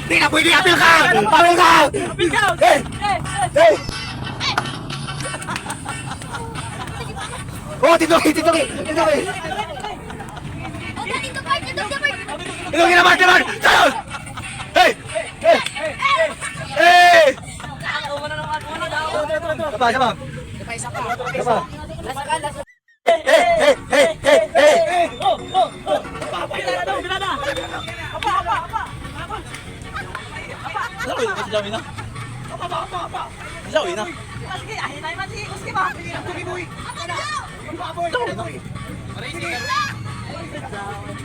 Hindi na pwede, apil ka! Apil ka! Oh, tituloy! Tituloy naman! Naman! Sayon! Hey! Hey! Hey! Sapa! Sapa! Sapa! Hey! Hey! Hey! Hey! Hey! Kasi jawin na. Jawin na.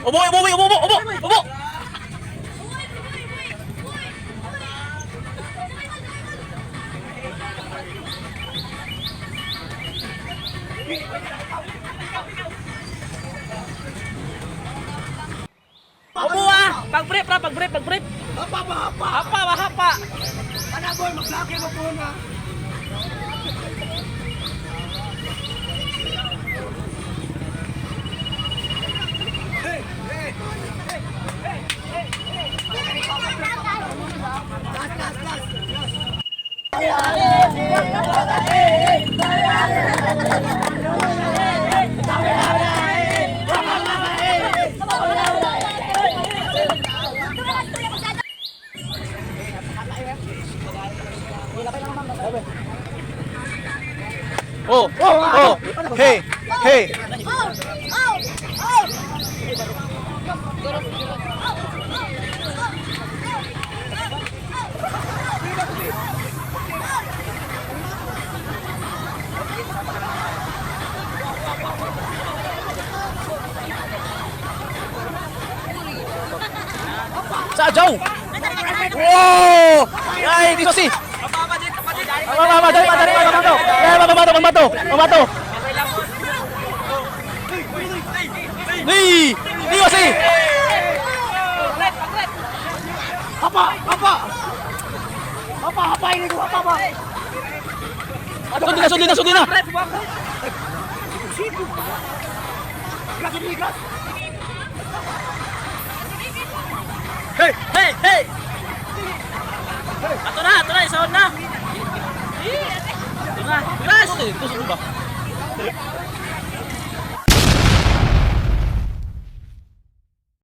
Obo, obo, obo, obo, obo, obo. Obo ah, pag-brief ra, pag-brief, pag-brief. Hapa. Boy, mag-laki mo po na. Oh, oh, hey, hey. Sa jauh. Wow, ay dito si. Pembantu. Nih, masih. Apa ini gua apa? Sundina. Hey. Ato na, isaon na. Ito na, bilas. Ito ba?